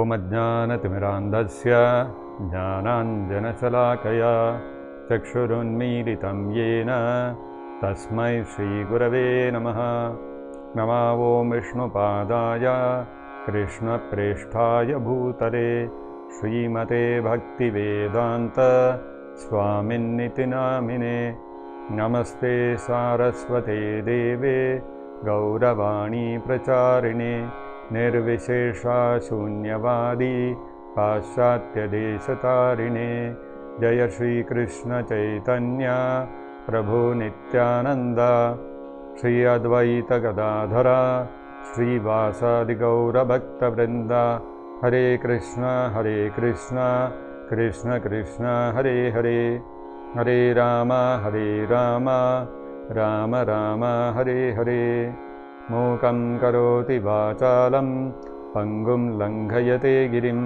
ॐ अज्ञानतिमिरान्धस्य ज्ञानाञ्जनशलाकया चक्षुरुन्मीलितं येन तस्मै श्रीगुरवे नमः। नमो ॐ विष्णुपादाय कृष्णप्रेष्ठाय भूतले श्रीमते भक्तिवेदान्त स्वामिन्निति नामिने। नमस्ते सारस्वते देवे गौरवाणी प्रचारिणे निर्विशेषा शून्यवादी पाश्चात्यदेशतारिणे। जय श्री कृष्ण चैतन्य प्रभु नित्यानंद श्री अद्वैत गदाधर श्रीवासादि गौरभक्तवृंद। हरे कृष्ण कृष्ण कृष्ण हरे हरे, हरे राम राम राम हरे हरे। मूकं करोति वाचालं पंगुं लंघयते गिरिं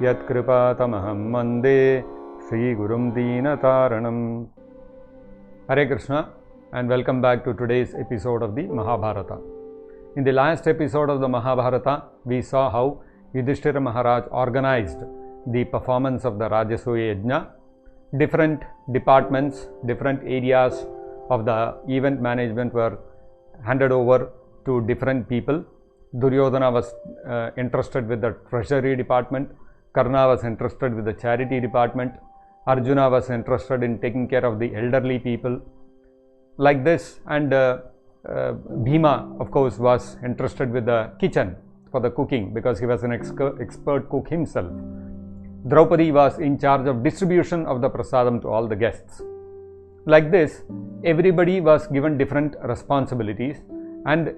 यत्कृपातमहं वन्दे श्रीगुरुं दीनतारणम्। Hare Krishna and welcome back to today's episode of the Mahabharata. In the last episode of the Mahabharata, we saw how Yudhishthira Maharaj organized the performance of the Rajasuya Yajna. Different departments, different areas of the event management were handed over to different people. Duryodhana was entrusted with the treasury department, Karna was entrusted with the charity department, Arjuna was entrusted in taking care of the elderly people. Like this, and Bhima of course was entrusted with the kitchen for the cooking because he was an expert cook himself. Draupadi was in charge of distribution of the prasadam to all the guests. Like this, everybody was given different responsibilities, and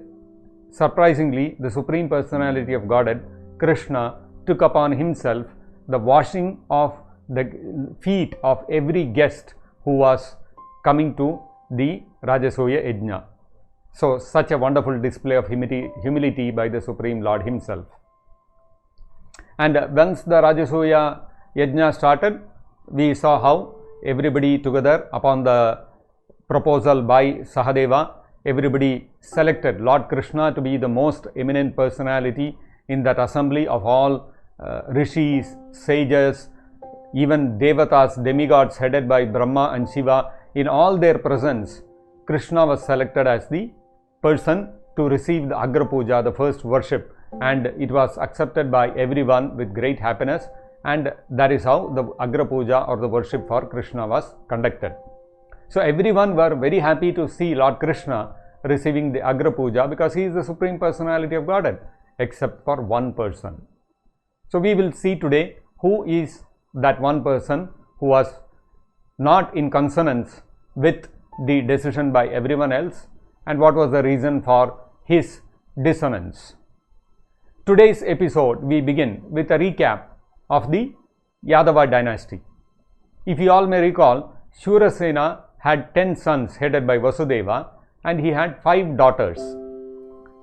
surprisingly, the Supreme Personality of Godhead, Krishna, took upon himself the washing of the feet of every guest who was coming to the Rajasuya Yajna. So, such a wonderful display of humility by the Supreme Lord himself. And once the Rajasuya Yajna started, we saw how everybody together, upon the proposal by Sahadeva, everybody selected Lord Krishna to be the most eminent personality in that assembly of all rishis, sages, even devatas, demigods headed by Brahma and Shiva. In all their presence, Krishna was selected as the person to receive the Agra Puja, the first worship, and it was accepted by everyone with great happiness, and that is how the Agra Puja or the worship for Krishna was conducted. So everyone were very happy to see Lord Krishna receiving the Agra Puja because he is the Supreme Personality of Godhead, except for one person. So we will see today who is that one person who was not in consonance with the decision by everyone else, and what was the reason for his dissonance. Today's episode we begin with a recap of the Yadava dynasty. If you all may recall, Shurasena had 10 sons headed by Vasudeva, and he had 5 daughters.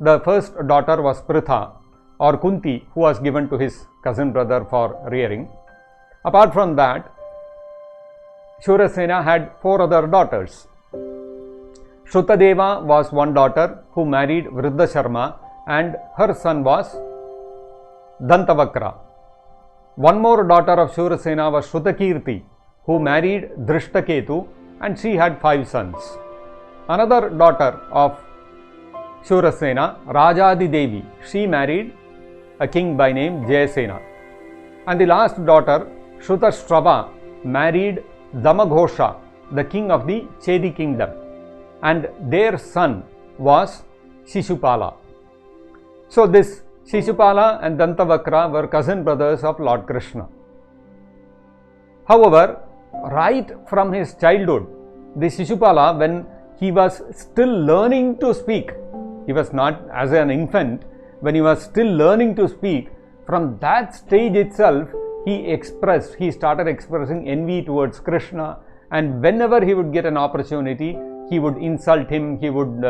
The first daughter was Pritha or Kunti, who was given to his cousin brother for rearing. Apart from that, Shurasena had 4 other daughters. Shrutadeva was one daughter who married Vriddha and her son was Dantavakra. One more daughter of Shurasena was Shrutakirti, who married Drishtaketu, and she had 5 sons. Another daughter of Shurasena, Rajadi Devi, she married a king by name Jayasena. And the last daughter, Shrutashrava, married Damaghosha, the king of the Chedi kingdom, and their son was Shishupala. So this Shishupala and Dantavakra were cousin brothers of Lord Krishna. However, right from his childhood, the Shishupala, when he was still learning to speak, he was not as an infant, when he was still learning to speak, from that stage itself, he started expressing envy towards Krishna, and whenever he would get an opportunity, he would insult him, he would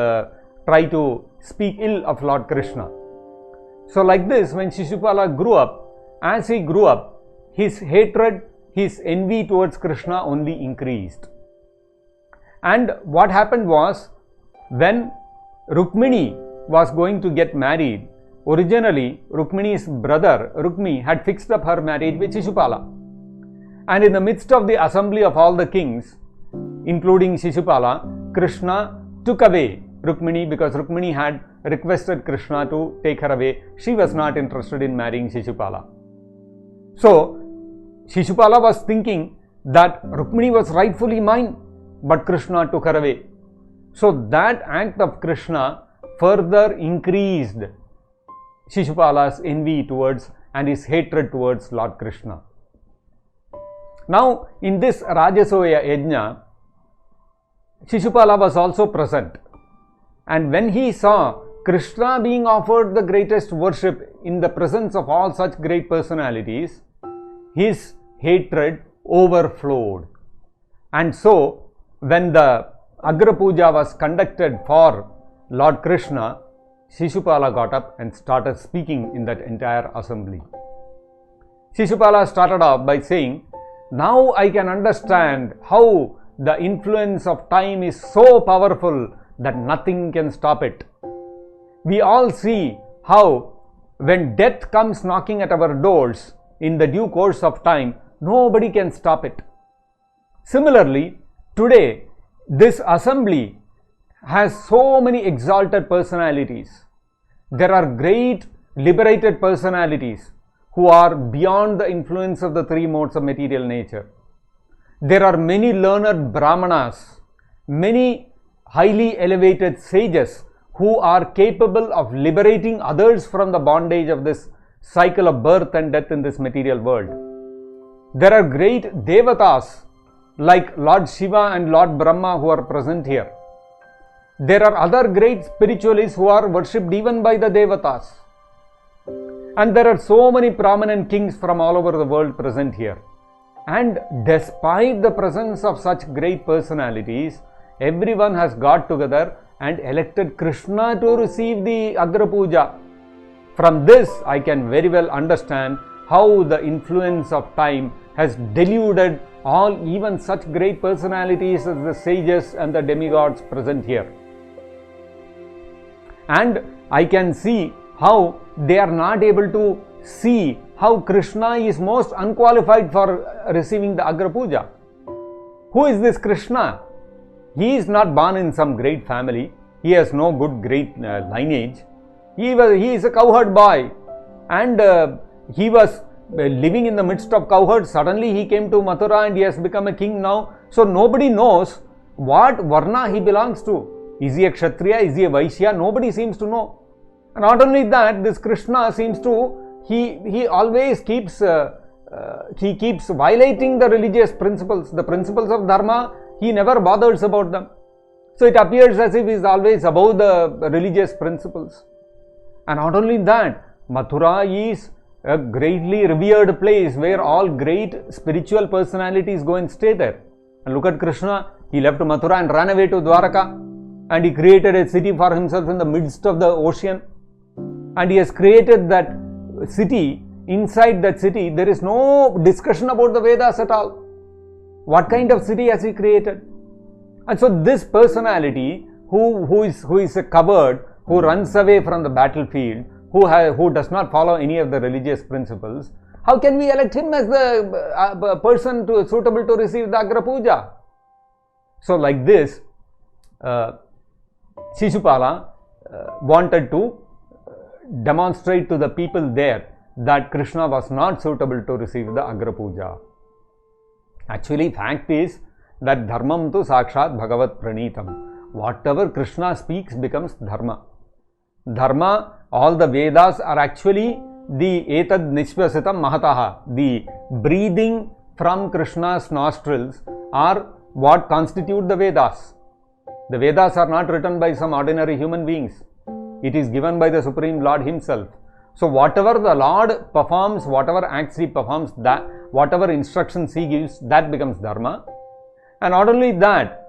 try to speak ill of Lord Krishna. So like this, when Shishupala grew up, as he grew up, his hatred, his envy towards Krishna only increased. And what happened was, when Rukmini was going to get married, Originally, Rukmini's brother Rukmi had fixed up her marriage with Shishupala. And in the midst of the assembly of all the kings, including Shishupala, Krishna took away Rukmini because Rukmini had requested Krishna to take her away. She was not interested in marrying Shishupala. So, Shishupala was thinking that Rukmini was rightfully mine, but Krishna took her away. So, that act of Krishna further increased Shishupala's envy towards and his hatred towards Lord Krishna. Now, in this Rajasoya Yajna, Shishupala was also present. And when he saw Krishna being offered the greatest worship in the presence of all such great personalities, his hatred overflowed. And so, when the Agra Puja was conducted for Lord Krishna, Shishupala got up and started speaking in that entire assembly. Shishupala started off by saying, "Now I can understand how the influence of time is so powerful that nothing can stop it. We all see how when death comes knocking at our doors in the due course of time, nobody can stop it. Similarly, today, this assembly has so many exalted personalities. There are great liberated personalities who are beyond the influence of the three modes of material nature. There are many learned brahmanas, many highly elevated sages who are capable of liberating others from the bondage of this cycle of birth and death in this material world. There are great devatas like Lord Shiva and Lord Brahma who are present here. There are other great spiritualists who are worshipped even by the devatas. And there are so many prominent kings from all over the world present here. And despite the presence of such great personalities, everyone has got together and elected Krishna to receive the Agra Puja. From this, I can very well understand how the influence of time has deluded all, even such great personalities as the sages and the demigods present here. And I can see how they are not able to see how Krishna is most unqualified for receiving the Agra Puja. Who is this Krishna? He is not born in some great family. He has no good great lineage. He is a cowherd boy, and he was living in the midst of cowherds. Suddenly he came to Mathura and he has become a king now. So nobody knows what Varna he belongs to. Is he a Kshatriya? Is he a Vaishya? Nobody seems to know. And not only that, this Krishna seems to, he always keeps violating the religious principles. The principles of Dharma, he never bothers about them. So it appears as if he is always above the religious principles. And not only that, Mathura is a greatly revered place where all great spiritual personalities go and stay there. And look at Krishna, he left Mathura and ran away to Dwaraka, and he created a city for himself in the midst of the ocean. And he has created that city. Inside that city, there is no discussion about the Vedas at all. What kind of city has he created? And so this personality who is a coward, who runs away from the battlefield, who does not follow any of the religious principles, how can we elect him as the person suitable to receive the Agra Puja? So like this, Shishupala wanted to demonstrate to the people there that Krishna was not suitable to receive the Agra Puja. Actually, fact is that dharmam tu sakshat bhagavat pranitam. Whatever Krishna speaks becomes dharma. Dharma, all the Vedas are actually the etad nishvasitam mahataha. The breathing from Krishna's nostrils are what constitute the Vedas. The Vedas are not written by some ordinary human beings. It is given by the Supreme Lord Himself. So whatever the Lord performs, whatever acts He performs, that whatever instructions He gives, that becomes dharma. And not only that,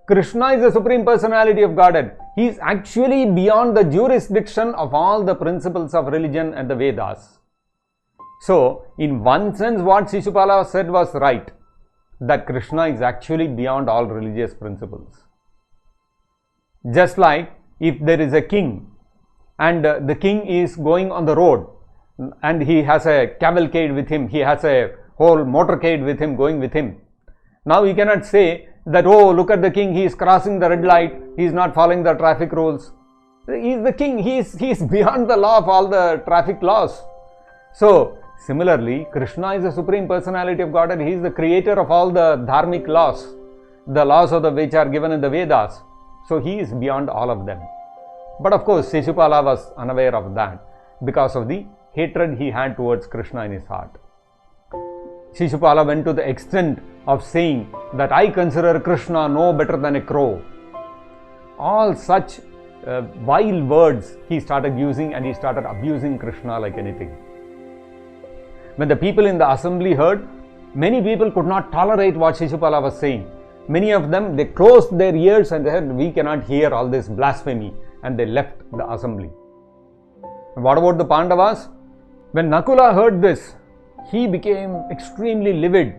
Krishna is the Supreme Personality of Godhead. He is actually beyond the jurisdiction of all the principles of religion and the Vedas. So, in one sense, what Shishupala said was right, that Krishna is actually beyond all religious principles. Just like if there is a king and the king is going on the road, and he has a cavalcade with him, he has a whole motorcade with him, going with him. Now you cannot say that, oh, look at the king, he is crossing the red light, he is not following the traffic rules. He is the king, he is beyond the law of all the traffic laws. So similarly, Krishna is the Supreme Personality of Godhead. He is the creator of all the dharmic laws, the laws of the which are given in the Vedas. So he is beyond all of them. But of course, Shishupala was unaware of that because of the hatred he had towards Krishna in his heart. Shishupala went to the extent of saying that I consider Krishna no better than a crow. All such vile words he started using, and he started abusing Krishna like anything. When the people in the assembly heard, many people could not tolerate what Shishupala was saying. Many of them, they closed their ears and they said, we cannot hear all this blasphemy, and they left the assembly. And what about the Pandavas? When Nakula heard this, he became extremely livid,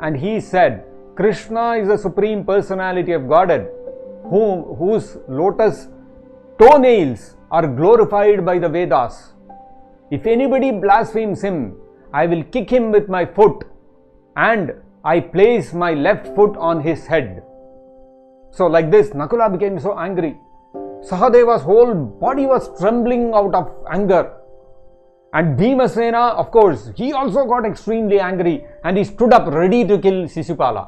and he said, Krishna is the Supreme Personality of Godhead, whose lotus toenails are glorified by the Vedas. If anybody blasphemes him, I will kick him with my foot, and I place my left foot on his head. So like this, Nakula became so angry. Sahadeva's whole body was trembling out of anger. And Bhimasena, of course, he also got extremely angry, and he stood up ready to kill Shishupala.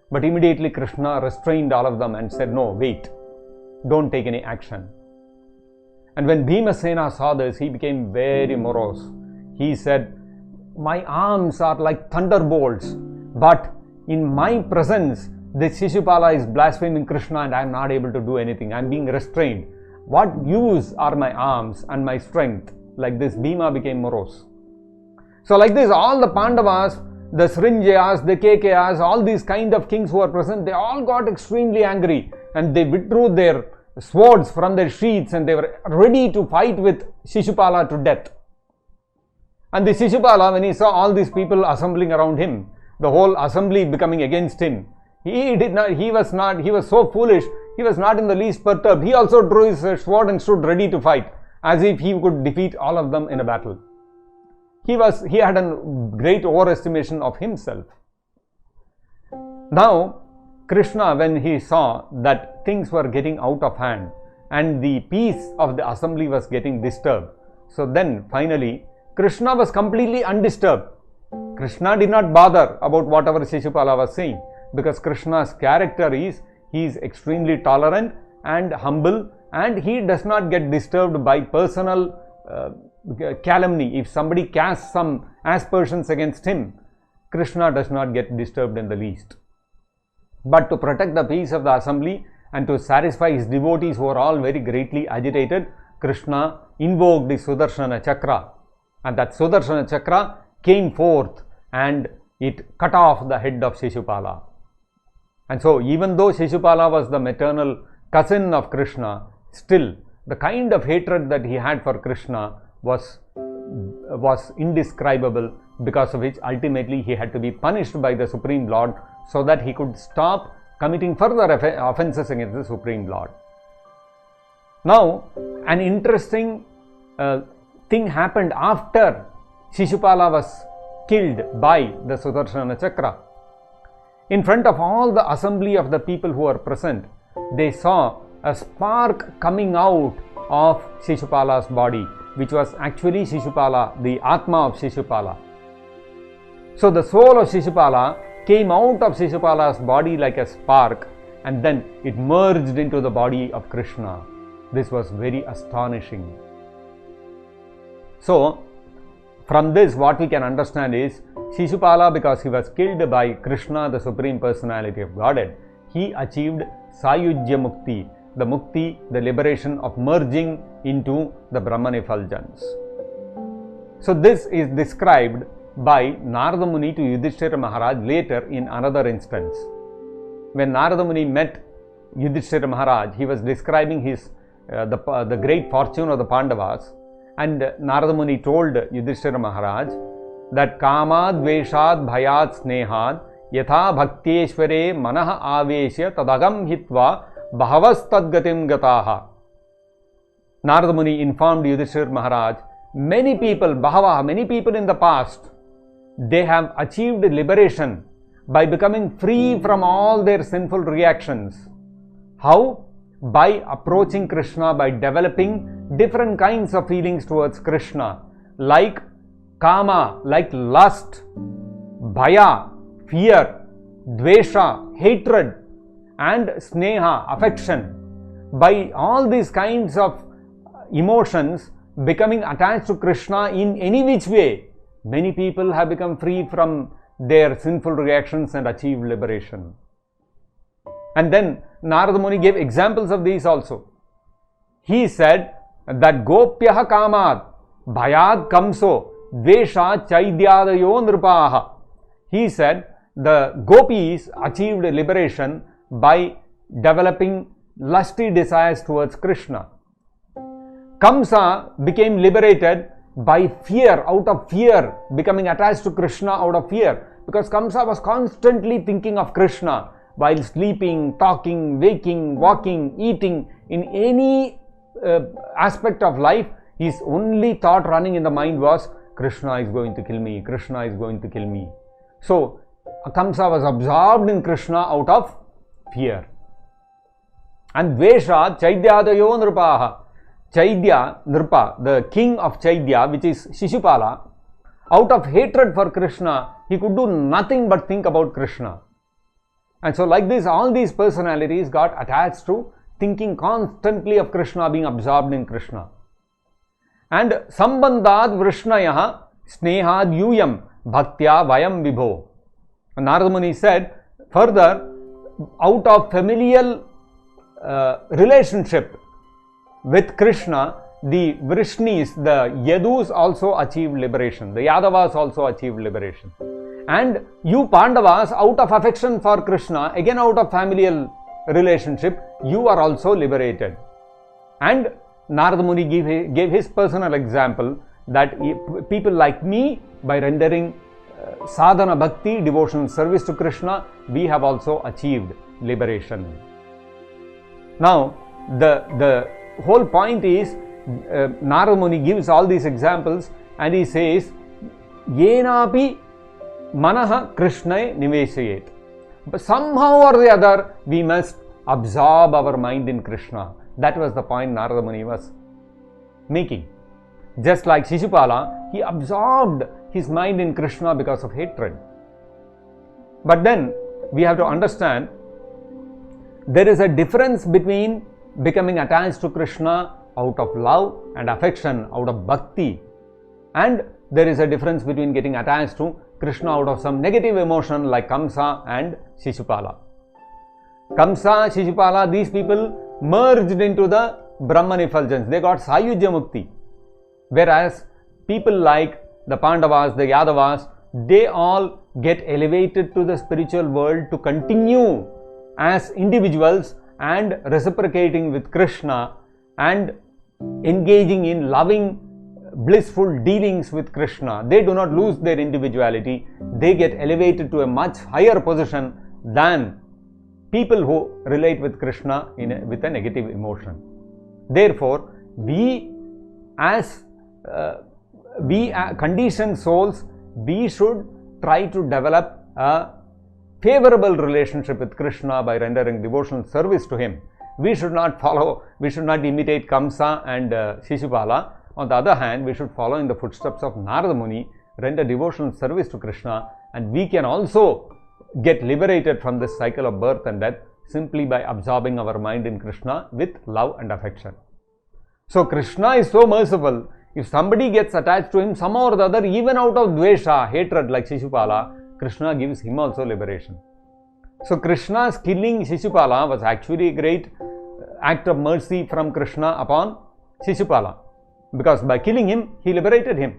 But immediately Krishna restrained all of them and said, no, wait, don't take any action. And when Bhimasena saw this, he became very morose. He said, my arms are like thunderbolts, but in my presence, this Shishupala is blaspheming Krishna and I am not able to do anything. I am being restrained. What use are my arms and my strength? Like this, Bhima became morose. So like this, all the Pandavas, the Srinjayas, the Kekayas, all these kind of kings who are present, they all got extremely angry, and they withdrew their swords from their sheaths, and they were ready to fight with Shishupala to death. And the Shishupala, when he saw all these people assembling around him, the whole assembly becoming against him, he was so foolish, he was not in the least perturbed. He also drew his sword and stood ready to fight, as if he could defeat all of them in a battle. He had a great overestimation of himself. Now, Krishna, when he saw that things were getting out of hand and the peace of the assembly was getting disturbed, so then finally, Krishna was completely undisturbed. Krishna did not bother about whatever Shishupala was saying, because Krishna's character is, he is extremely tolerant and humble, and he does not get disturbed by personal calumny. If somebody casts some aspersions against him, Krishna does not get disturbed in the least. But to protect the peace of the assembly and to satisfy his devotees who are all very greatly agitated, Krishna invoked the Sudarshana Chakra, and that Sudarshana Chakra came forth and it cut off the head of Shishupala. And so even though Shishupala was the maternal cousin of Krishna, still the kind of hatred that he had for Krishna was indescribable, because of which ultimately he had to be punished by the Supreme Lord so that he could stop committing further offenses against the Supreme Lord. Now, an interesting thing happened after Shishupala was killed by the Sudarshana Chakra. In front of all the assembly of the people who were present, they saw a spark coming out of Shishupala's body, which was actually Shishupala, the Atma of Shishupala. So the soul of Shishupala came out of Shishupala's body like a spark, and then it merged into the body of Krishna. This was very astonishing. So from this, what we can understand is, Shishupala, because he was killed by Krishna, the Supreme Personality of Godhead, he achieved Sayujya Mukti, the Mukti, the liberation of merging into the Brahman effulgence. So this is described by Narada Muni to Yudhishthira Maharaj later in another instance. When Narada Muni met Yudhishthira Maharaj, he was describing his the great fortune of the Pandavas, and Narada Muni told Yudhishthira Maharaj that Kamad Dveshad Bhayat Snehad Yatha Bhakteshware Manaha Aveshya Tadagam Hitva Bhavas Tadgatim Gataha. Narada Muni informed Yudhishthira Maharaj, many people, Bahava, many people in the past, they have achieved liberation by becoming free from all their sinful reactions. How? By approaching Krishna, by developing different kinds of feelings towards Krishna, like kama, like lust, bhaya, fear, dvesha, hatred, and sneha, affection. By all these kinds of emotions becoming attached to Krishna in any which way, many people have become free from their sinful reactions and achieved liberation. And then Narada Muni gave examples of these also. He said that Gopyaha Kamad Bhayad Kamso Dvesha Chaidyadayo Nrupaha. He said the gopis achieved liberation by developing lusty desires towards Krishna. Kamsa became liberated by fear, out of fear, becoming attached to Krishna out of fear, because Kamsa was constantly thinking of Krishna while sleeping, talking, waking, walking, eating. In any aspect of life, his only thought running in the mind was, Krishna is going to kill me, Krishna is going to kill me. So Kamsa was absorbed in Krishna out of fear. And Dvesha Chaidyadayo Nrupaha. Chaidya, Nrupa, the king of Chaidya, which is Shishupala, out of hatred for Krishna, he could do nothing but think about Krishna. And so like this, all these personalities got attached to thinking constantly of Krishna, being absorbed in Krishna. And Sambandhad Vrishnayaha Snehad Yuyam Bhaktya Vayam Vibho. Narada Muni said, further, out of familial relationship with Krishna, the Vrishnis, the Yadus also achieved liberation. The Yadavas also achieved liberation. And you Pandavas, out of affection for Krishna, again out of familial relationship, you are also liberated. And Narada Muni gave his personal example that people like me, by rendering sadhana bhakti, devotional service to Krishna, we have also achieved liberation. Now, the whole point is, Narada Muni gives all these examples and he says, Yenapi Manaha Krishna Niveshayet. But somehow or the other, we must absorb our mind in Krishna. That was the point Narada Muni was making. Just like Shishupala, he absorbed his mind in Krishna because of hatred. But then we have to understand, there is a difference between becoming attached to Krishna out of love and affection, out of bhakti, and there is a difference between getting attached to Krishna out of some negative emotion like Kamsa and Shishupala. Kamsa, Shishupala, these people merged into the Brahman effulgence. They got Sayujya Mukti. Whereas people like the Pandavas, the Yadavas, they all get elevated to the spiritual world to continue as individuals and reciprocating with Krishna and engaging in loving, blissful dealings with Krishna. They do not lose their individuality. They get elevated to a much higher position than people who relate with Krishna with a negative emotion. Therefore, we as conditioned souls, we should try to develop a favorable relationship with Krishna by rendering devotional service to him. We should not imitate Kamsa and Shishupala. On the other hand, we should follow in the footsteps of Narada Muni, render devotional service to Krishna, and we can also get liberated from this cycle of birth and death simply by absorbing our mind in Krishna with love and affection. So Krishna is so merciful. If somebody gets attached to him somehow or the other, even out of dvesha, hatred like Shishupala, Krishna gives him also liberation. So Krishna's killing Shishupala was actually a great act of mercy from Krishna upon Shishupala, because by killing him, he liberated him.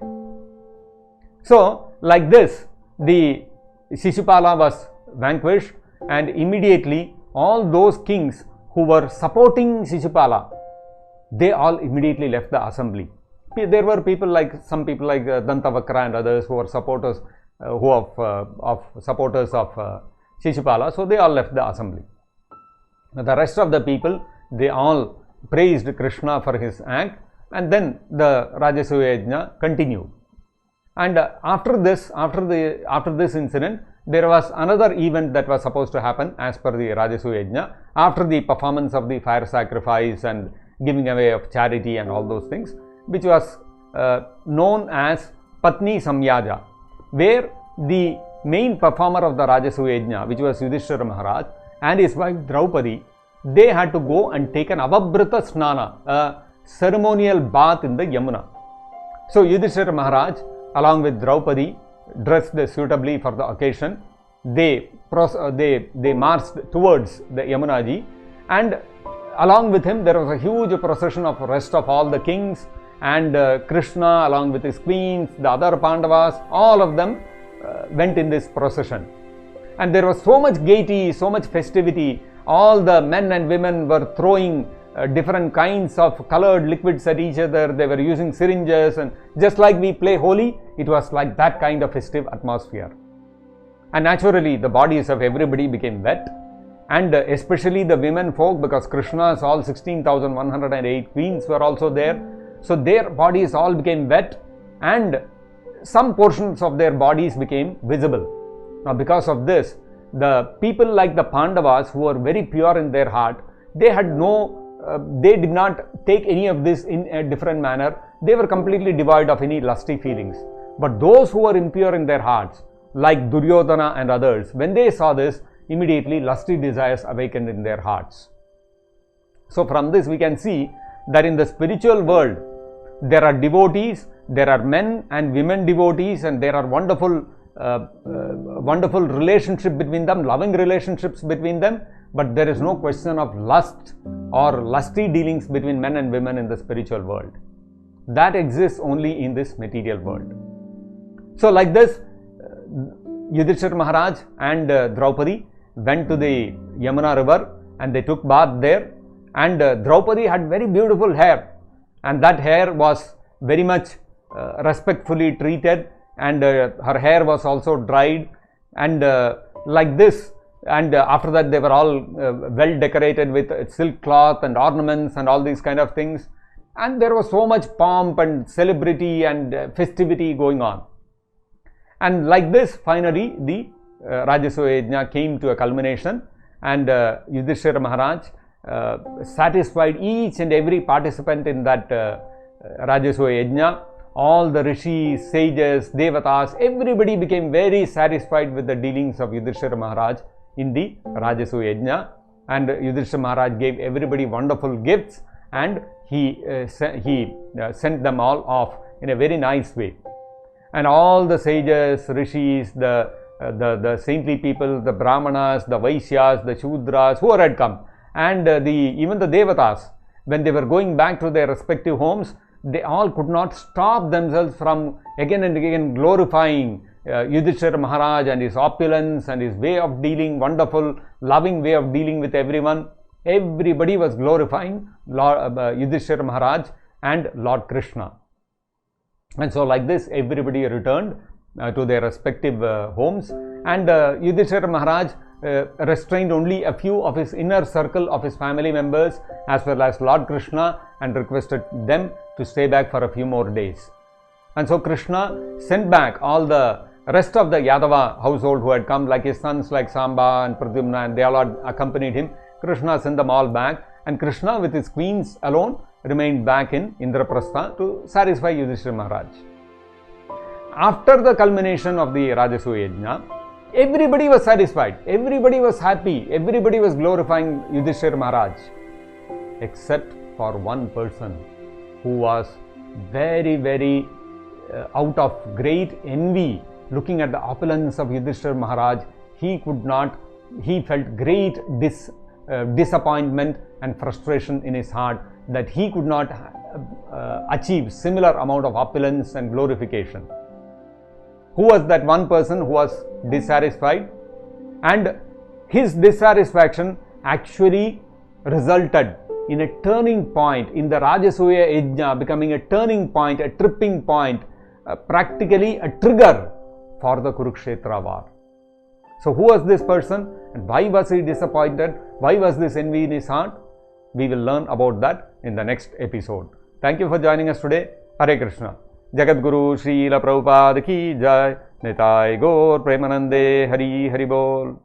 So like this, the Shishupala was vanquished, and immediately all those kings who were supporting Shishupala, they all immediately left the assembly. There were some people like Dantavakra and others who were supporters of Shishupala, so they all left the assembly. The rest of the people, they all praised Krishna for his act, and then the Rajasuya Yajna continued. And after this incident, there was another event that was supposed to happen as per the Rajasuya Yajna. After the performance of the fire sacrifice and giving away of charity and all those things, which was known as Patni Samyaja, where the main performer of the Rajasuya Yajna, which was Yudhishthira Maharaj, and his wife Draupadi, they had to go and take an Avabrita Snana, a ceremonial bath in the Yamuna. So Yudhishthira Maharaj, along with Draupadi, dressed suitably for the occasion, they marched towards the Yamuna Ji, and along with him there was a huge procession of rest of all the kings, and Krishna along with his queens, the other Pandavas, all of them went in this procession. And there was so much gaiety, so much festivity. All the men and women were throwing different kinds of colored liquids at each other. They were using syringes, and just like we play Holi, it was like that kind of festive atmosphere. And naturally the bodies of everybody became wet, and especially the women folk, because Krishna's all 16,108 queens were also there. So their bodies all became wet, and some portions of their bodies became visible. Now because of this, the people like the Pandavas, who were very pure in their heart, they did not take any of this in a different manner. They were completely devoid of any lusty feelings. But those who were impure in their hearts, like Duryodhana and others, when they saw this, immediately lusty desires awakened in their hearts. So from this we can see that in the spiritual world, there are devotees, there are men and women devotees, and there are wonderful relationship between them, loving relationships between them, but there is no question of lust or lusty dealings between men and women in the spiritual world. That exists only in this material world. So like this, Yudhishthira Maharaj and Draupadi went to the Yamuna river, and they took bath there, and Draupadi had very beautiful hair, and that hair was very much respectfully treated, and her hair was also dried, and like this, and after that they were all well decorated with silk cloth and ornaments and all these kind of things, and there was so much pomp and celebrity and festivity going on. And like this, finally the Rajasuya Yajna came to a culmination, and Yudhishthira Maharaj satisfied each and every participant in that Rajasuya Yajna. All the rishis, sages, devatas, everybody became very satisfied with the dealings of Yudhishthira Maharaj in the Rajasuya Yajna, and Yudhishthira Maharaj gave everybody wonderful gifts, and he sent them all off in a very nice way. And all the sages, rishis, the saintly people, the Brahmanas, the Vaishyas, the Shudras, who had come, and even the devatas, when they were going back to their respective homes, they all could not stop themselves from again and again glorifying Yudhishthira Maharaj and his opulence and his way of dealing, wonderful, loving way of dealing with everyone. Everybody was glorifying Yudhishthira Maharaj and Lord Krishna. And so like this, everybody returned to their respective homes, and Yudhishthira Maharaj restrained only a few of his inner circle of his family members as well as Lord Krishna, and requested them to stay back for a few more days. And so Krishna sent back all the rest of the Yadava household who had come, like his sons like Samba and Pradyumna, and they all had accompanied him. Krishna sent them all back, and Krishna with his queens alone remained back in Indraprastha to satisfy Yudhishthira Maharaj. After the culmination of the Rajasuya Yajna, everybody was satisfied, everybody was happy, everybody was glorifying Yudhishthira Maharaj, except for one person who was very out of great envy, looking at the opulence of Yudhishthira Maharaj. He felt great disappointment and frustration in his heart that he could not achieve similar amount of opulence and glorification. Who was that one person who was dissatisfied? And his dissatisfaction actually resulted in a turning point in the Rajasuya Yajna, becoming a turning point, a tripping point, practically a trigger for the Kurukshetra war. So who was this person, and why was he disappointed? Why was this envy in his heart? we will learn about that in the next episode. Thank you for joining us today. Hare Krishna. Jagat Guru Srila Prabhupada ki jai. Nitai Gaur Premanande Hari Hari Bol.